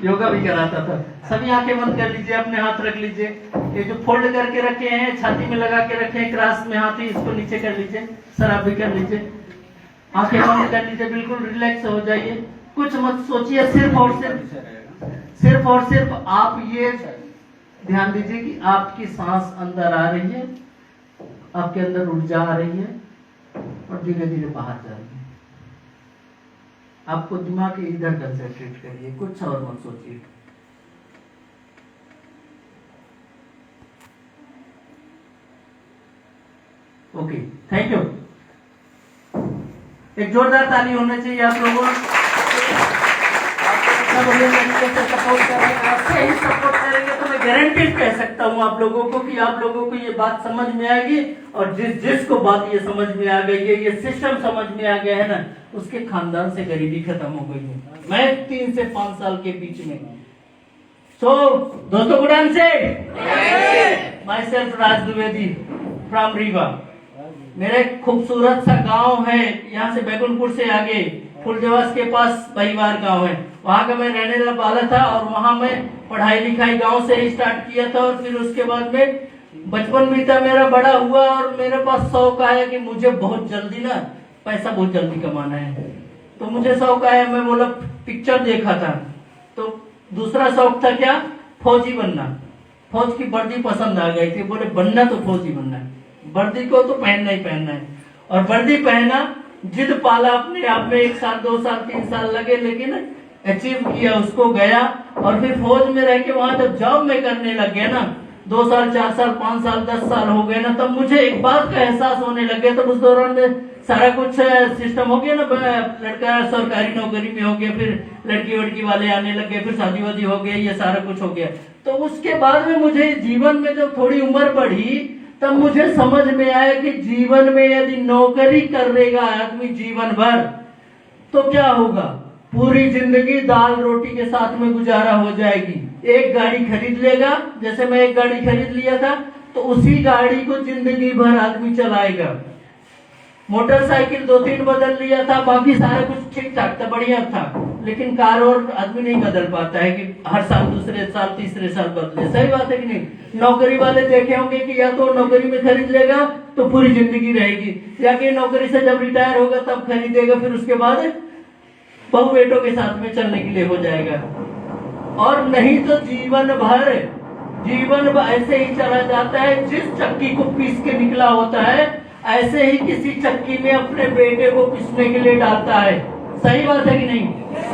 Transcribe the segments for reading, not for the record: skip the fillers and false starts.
योगा भी कराता था। सभी आंखें बंद कर लीजिए, अपने हाथ रख लीजिए, ये जो फोल्ड करके रखे हैं छाती में लगा के रखे हैं क्रॉस में हाथ, इसको नीचे कर लीजिए। सर आप भी कर लीजिए, आंखें बंद कर लीजिए, बिल्कुल रिलैक्स हो जाइए, कुछ मत सोचिए, सिर्फ और सिर्फ आप ये ध्यान दीजिए कि आपकी सांस अंदर आ रही है, आपके अंदर ऊर्जा आ रही है और धीरे धीरे बाहर जा रही है। आपको दिमाग इधर कंसंट्रेट करिए, कुछ और मत सोचिए। Okay, thank you. एक जोरदार ताली होना चाहिए आप लोगों सपोर्ट कर रहे हैं। आपसे ही सपोर्ट करेंगे तो मैं गारंटीड कह सकता हूँ आप लोगों को कि आप लोगों को ये बात समझ में आएगी, और जिसको बात ये समझ में आ गई है, ये सिस्टम समझ में आ गया है ना, उसके खानदान से गरीबी खत्म हो गई है। मैं 3 से 5 साल के बीच में दोस्तों गुड से my self Raj Dwivedi from Rewa. मेरा एक खूबसूरत सा गांव है, यहाँ से बैकुंठपुर से आगे फुलजवास के पास परिवार गांव है, वहां का मैं रहने वाला था। और वहां मैं पढ़ाई लिखाई गांव से ही स्टार्ट किया था, और फिर उसके बाद में बचपन भी था मेरा, बड़ा हुआ और मेरे पास शौक आया कि मुझे बहुत जल्दी ना पैसा बहुत जल्दी कमाना है। तो मुझे शौक आया, मैं बोला पिक्चर देखा था, तो दूसरा शौक था क्या, फौजी बनना। फौज की वर्दी पसंद आ गई थी, बोले बनना तो फौजी बनना है, वर्दी को तो पहनना ही पहनना है। और वर्दी पहना, जिद पाला अपने आप में, 1 साल 2 साल 3 साल लगे, लेकिन अचीव किया उसको, गया। और फिर फौज में रह के वहां जब जॉब में करने लग गया ना, 2 साल 4 साल 5 साल 10 साल हो गए ना, तब मुझे एक बात का एहसास होने लग गया। तब उस दौरान में सारा कुछ सिस्टम हो गया ना, लड़का सरकारी नौकरी में हो गया, फिर लड़की वड़की वाले आने लग गए, फिर शादी वादी हो गई, ये सारा कुछ हो गया। तो उसके बाद में मुझे जीवन में जब थोड़ी उम्र बढ़ी, तब मुझे समझ में आया कि जीवन में यदि नौकरी करेगा आदमी जीवन भर, तो क्या होगा, पूरी जिंदगी दाल रोटी के साथ में गुजारा हो जाएगी। एक गाड़ी खरीद लेगा, जैसे मैं एक गाड़ी खरीद लिया था, तो उसी गाड़ी को जिंदगी भर आदमी चलाएगा। मोटरसाइकिल 2-3 बदल लिया था, बाकी सारा कुछ ठीक ठाक था, बढ़िया था। लेकिन कार और आदमी नहीं बदल पाता है कि हर साल दूसरे साल तीसरे साल बदले। सही बात है कि नहीं? नौकरी वाले देखे होंगे कि या तो नौकरी में खरीद लेगा तो पूरी जिंदगी रहेगी, या कि नौकरी से जब रिटायर होगा तब खरीदेगा, फिर उसके बाद बहू बेटों के साथ में चलने के लिए हो जाएगा। और नहीं तो जीवन भर ऐसे ही चला जाता है। जिस चक्की को पीस के निकला होता है, ऐसे ही किसी चक्की में अपने बेटे को पीसने के लिए डालता है। सही बात है कि नहीं?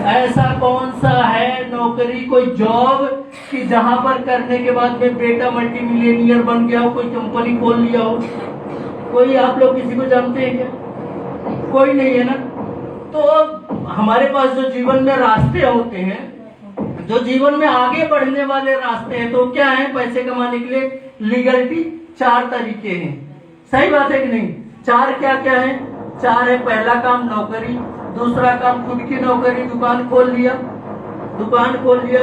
ऐसा कौन सा है नौकरी, कोई जॉब कि जहां पर करने के बाद में बेटा मल्टी मिलियनियर बन गया हो, कोई कंपनी खोल लिया हो? कोई आप लोग किसी को जानते हैं क्या? कोई नहीं है ना। तो हमारे पास जो जीवन में रास्ते होते हैं, जो जीवन में आगे बढ़ने वाले रास्ते हैं, तो क्या है, पैसे कमाने के लिए लीगलिटी 4 तरीके हैं। सही बात है कि नहीं? 4 क्या क्या है? 4 है, पहला काम नौकरी, दूसरा काम खुद की नौकरी, दुकान खोल लिया,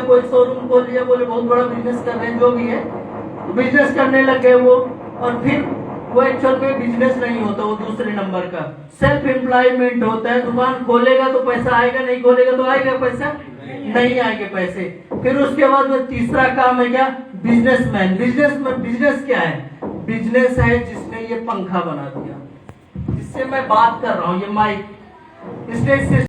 कोई शोरूम खोल लिया, बोले बहुत बड़ा बिजनेस कर रहे हैं, जो भी है बिजनेस करने लग गए वो। और फिर वो एक्चुअल में बिजनेस नहीं होता, वो दूसरे नंबर का सेल्फ एम्प्लॉयमेंट होता है। दुकान खोलेगा तो पैसा आएगा, नहीं खोलेगा तो आएगा पैसा? नहीं आएंगे पैसे। फिर उसके बाद वो तीसरा काम है क्या, बिजनेसमैन। बिजनेस क्या है? बिजनेस है जिसने ये पंखा बना दिया, जिससे मैं बात कर रहा हूँ, ये माइक, इसने